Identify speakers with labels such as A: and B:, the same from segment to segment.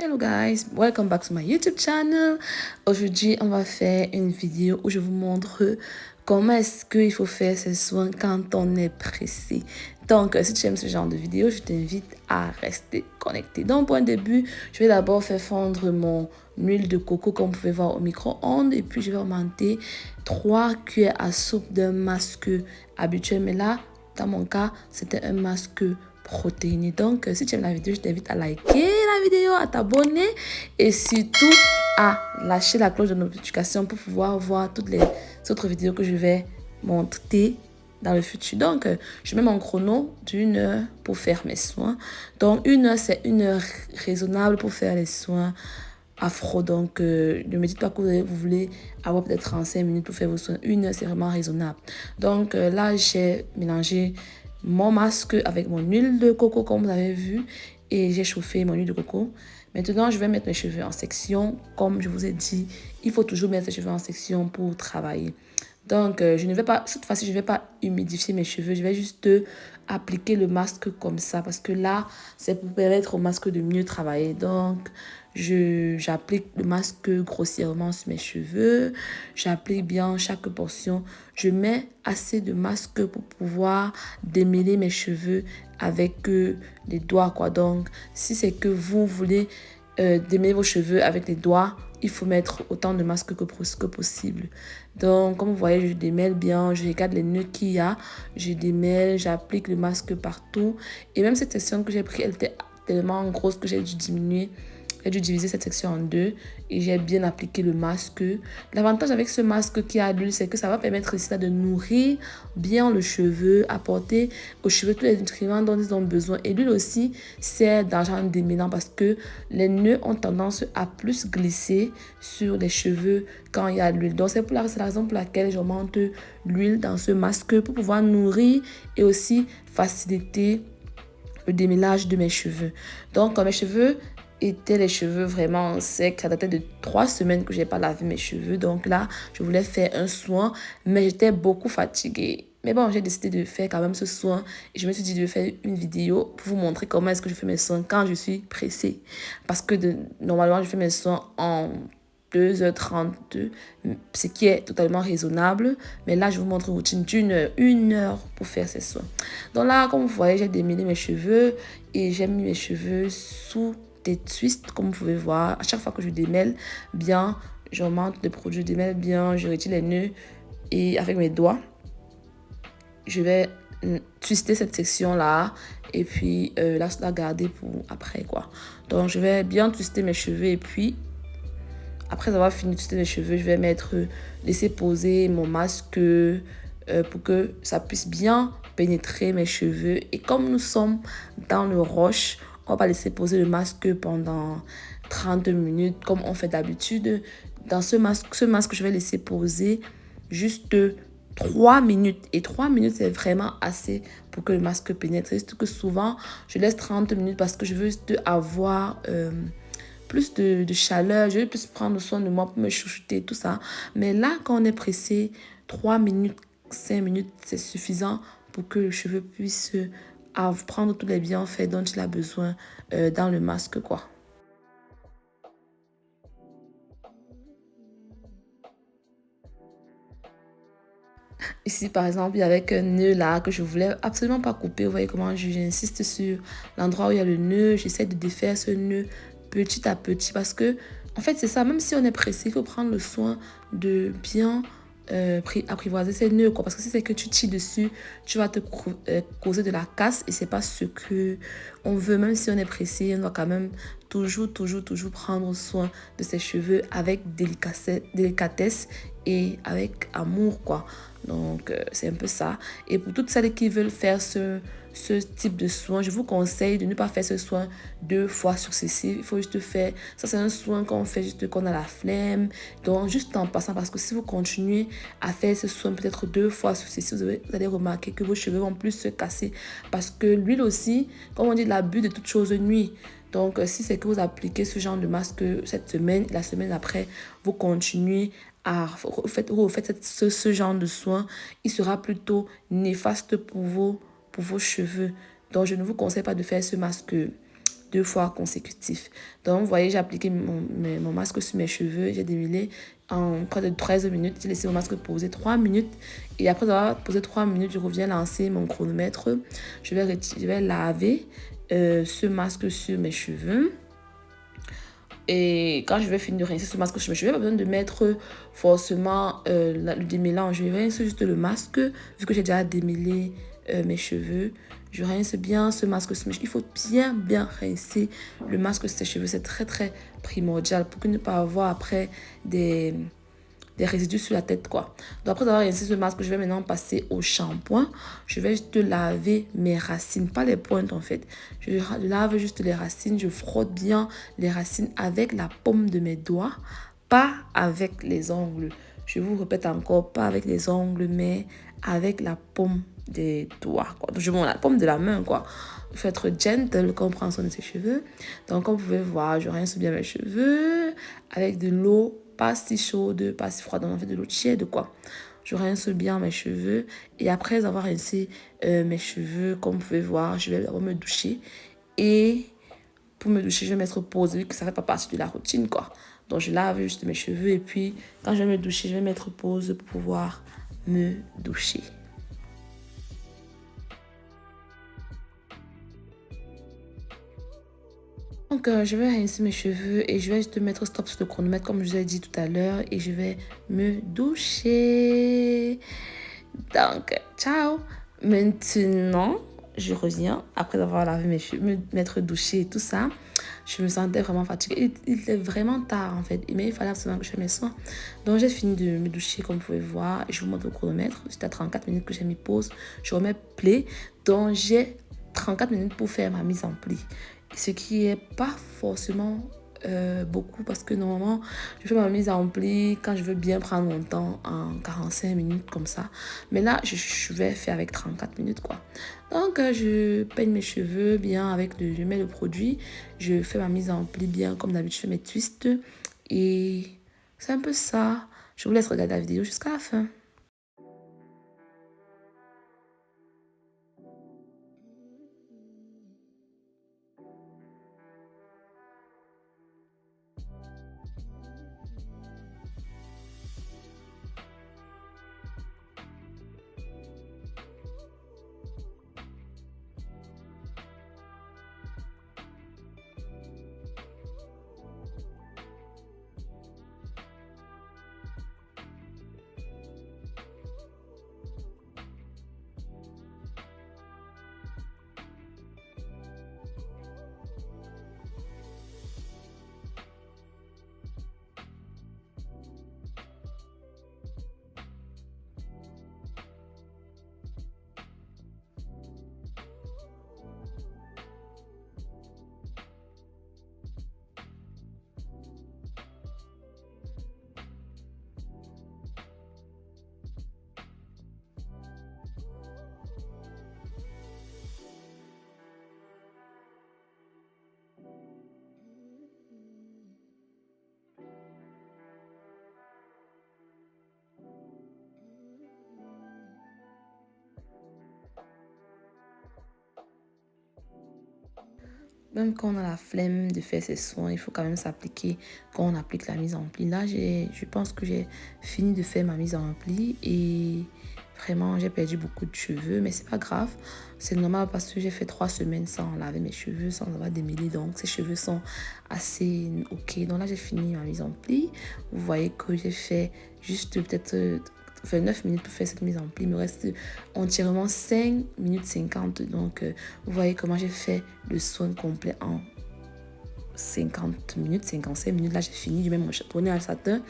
A: Hello guys, welcome back to my YouTube channel. Aujourd'hui, on va faire une vidéo où je vous montre comment est-ce qu'il faut faire ses soins quand on est pressé. Donc, si tu aimes ce genre de vidéo, je t'invite à rester connecté. Donc, pour un début, je vais d'abord faire fondre mon huile de coco comme vous pouvez voir au micro-ondes. Et puis, je vais augmenter 3 cuillères à soupe d'un masque habituel. Mais là, dans mon cas, c'était un masque protéiné. Donc, si tu aimes la vidéo, je t'invite à liker la vidéo, à t'abonner et surtout à lâcher la cloche de notification pour pouvoir voir toutes les autres vidéos que je vais montrer dans le futur. Donc, je mets mon chrono d'1 heure pour faire mes soins. Donc, 1 heure, c'est une heure raisonnable pour faire les soins afro. Donc, ne me dites pas que vous voulez avoir peut-être 35 minutes pour faire vos soins. 1 heure, c'est vraiment raisonnable. Donc, là, j'ai mélangé mon masque avec mon huile de coco, comme vous avez vu. Et j'ai chauffé mon huile de coco. Maintenant, je vais mettre mes cheveux en section. Comme je vous ai dit, il faut toujours mettre les cheveux en section pour travailler. Donc, je ne vais pas, cette fois-ci, je ne vais pas humidifier mes cheveux. Je vais juste appliquer le masque comme ça. Parce que là, c'est pour permettre au masque de mieux travailler. Donc, j'applique le masque grossièrement sur mes cheveux. J'applique bien chaque portion. Je mets assez de masque pour pouvoir démêler mes cheveux avec les doigts, quoi. Donc, si c'est que vous voulez démêler vos cheveux avec les doigts, il faut mettre autant de masque que possible. Donc, comme vous voyez, je démêle bien, je regarde les nœuds qu'il y a, je démêle, j'applique le masque partout. Et même cette section que j'ai prise, elle était tellement grosse que j'ai dû diminuer. J'ai dû diviser cette section en deux et j'ai bien appliqué le masque. L'avantage avec ce masque qui a l'huile, c'est que ça va permettre ici de nourrir bien le cheveu, apporter aux cheveux tous les nutriments dont ils ont besoin. Et l'huile aussi sert d'agent démêlant parce que les nœuds ont tendance à plus glisser sur les cheveux quand il y a l'huile. Donc c'est la raison pour laquelle j'augmente l'huile dans ce masque pour pouvoir nourrir et aussi faciliter le démêlage de mes cheveux. Donc mes cheveux étaient les cheveux vraiment secs. Ça datait de 3 semaines que je n'ai pas lavé mes cheveux. Donc là, je voulais faire un soin, mais j'étais beaucoup fatiguée. Mais bon, j'ai décidé de faire quand même ce soin. Et je me suis dit de faire une vidéo pour vous montrer comment est-ce que je fais mes soins quand je suis pressée. Parce que normalement, je fais mes soins en 2h32, ce qui est totalement raisonnable. Mais là, je vous montre une routine d'1 heure pour faire ces soins. Donc là, comme vous voyez, j'ai démêlé mes cheveux et j'ai mis mes cheveux sous des twists, comme vous pouvez voir. À chaque fois que je démêle bien, j'augmente le produit, je démêle bien, je retire les nœuds et avec mes doigts, je vais twister cette section-là et puis la garder pour après, quoi. Donc, je vais bien twister mes cheveux et puis après avoir fini de twister mes cheveux, je vais laisser poser mon masque pour que ça puisse bien pénétrer mes cheveux. Et comme nous sommes dans le rush, on va laisser poser le masque pendant 30 minutes comme on fait d'habitude. Dans ce masque, je vais laisser poser juste 3 minutes. Et 3 minutes, c'est vraiment assez pour que le masque pénètre. C'est juste que souvent, je laisse 30 minutes parce que je veux juste avoir plus de chaleur. Je veux plus prendre soin de moi pour me chouchouter, tout ça. Mais là, quand on est pressé, 3 minutes, 5 minutes, c'est suffisant pour que le cheveu puisse prendre tous les bienfaits dont il a besoin dans le masque, quoi. Ici, par exemple, il y avait un nœud là que je voulais absolument pas couper. Vous voyez comment j'insiste sur l'endroit où il y a le nœud. J'essaie de défaire ce nœud petit à petit parce que, en fait, c'est ça. Même si on est pressé, il faut prendre le soin de bien apprivoiser ces nœuds, quoi. Parce que si c'est que tu tires dessus, tu vas te causer de la casse et c'est pas ce que on veut. Même si on est pressé, on doit quand même toujours prendre soin de ses cheveux avec délicatesse et avec amour, quoi. Donc, c'est un peu ça. Et pour toutes celles qui veulent faire ce type de soin, je vous conseille de ne pas faire ce soin 2 fois successif. Il faut juste faire, ça c'est un soin qu'on fait juste qu'on a la flemme. Donc, juste en passant, parce que si vous continuez à faire ce soin peut-être 2 fois successif, vous allez remarquer que vos cheveux vont plus se casser. Parce que l'huile aussi, comme on dit, l'abus de toute chose nuit. Donc, si c'est que vous appliquez ce genre de masque cette semaine, la semaine après, vous continuez vous faites ce genre de soin, il sera plutôt néfaste pour vos cheveux. Donc, je ne vous conseille pas de faire ce masque 2 fois consécutifs. Donc, vous voyez, j'ai appliqué mon masque sur mes cheveux. J'ai démêlé en près de 13 minutes. J'ai laissé mon masque poser 3 minutes. Et après avoir posé 3 minutes, je reviens lancer mon chronomètre. Je vais laver ce masque sur mes cheveux. Et quand je vais finir de rincer ce masque sur mes cheveux, pas besoin de mettre forcément le démêlant. Je rince juste le masque, vu que j'ai déjà démêlé mes cheveux. Je rince bien ce masque sur mes cheveux. Il faut bien rincer le masque sur ses cheveux. C'est très primordial pour ne pas avoir après des résidus sur la tête, quoi. Donc après avoir rincé ce masque, je vais maintenant passer au shampoing. Je vais juste laver mes racines, pas les pointes en fait. Je lave juste les racines, je frotte bien les racines avec la paume de mes doigts, pas avec les ongles. Je vous répète encore, pas avec les ongles, mais avec la paume des doigts, quoi. Donc je monte la paume de la main, quoi. Il faut être gentle quand on prend soin de ses cheveux. Donc comme vous pouvez voir, je rince bien mes cheveux avec de l'eau pas si chaude, pas si froide, on en fait de l'eau tiède, quoi. Je rince bien mes cheveux et après avoir rincé mes cheveux, comme vous pouvez voir, je vais d'abord me doucher. Et pour me doucher, je vais mettre pause vu que ça ne fait pas partie de la routine, quoi. Donc je lave juste mes cheveux et puis quand je vais me doucher, je vais mettre pause pour pouvoir me doucher. Donc, je vais rincer mes cheveux et je vais juste mettre stop sur le chronomètre comme je vous ai dit tout à l'heure et je vais me doucher. Donc, ciao. Maintenant, je reviens après avoir lavé mes cheveux, m'être douché et tout ça. Je me sentais vraiment fatiguée. Il était vraiment tard en fait, mais il fallait absolument que je fasse mes soins. Donc, j'ai fini de me doucher comme vous pouvez voir. Je vous montre le chronomètre. C'était à 34 minutes que j'ai mis pause. Je remets play. Donc, j'ai 34 minutes pour faire ma mise en pli. Ce qui est pas forcément beaucoup parce que normalement je fais ma mise en pli quand je veux bien prendre mon temps en 45 minutes comme ça, mais là je vais faire avec 34 minutes, quoi. Donc je peigne mes cheveux bien avec je mets le produit, je fais ma mise en pli bien comme d'habitude, je fais mes twists et c'est un peu ça. Je vous laisse regarder la vidéo jusqu'à la fin. Même quand on a la flemme de faire ses soins, il faut quand même s'appliquer quand on applique la mise en pli. Là, je pense que j'ai fini de faire ma mise en pli et vraiment, j'ai perdu beaucoup de cheveux. Mais c'est pas grave, c'est normal parce que j'ai fait 3 semaines sans laver mes cheveux, sans avoir démêlé. Donc, ces cheveux sont assez ok. Donc là, j'ai fini ma mise en pli. Vous voyez que j'ai fait juste peut-être 9 minutes pour faire cette mise en pli. Il me reste entièrement 5 minutes 50. Donc, vous voyez comment j'ai fait le soin complet en 50 minutes, 55 minutes. Là, j'ai fini. Je vais me retourner à le satin.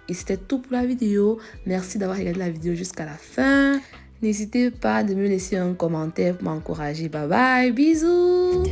A: Et c'était tout pour la vidéo. Merci d'avoir regardé la vidéo jusqu'à la fin. N'hésitez pas de me laisser un commentaire pour m'encourager. Bye bye. Bisous.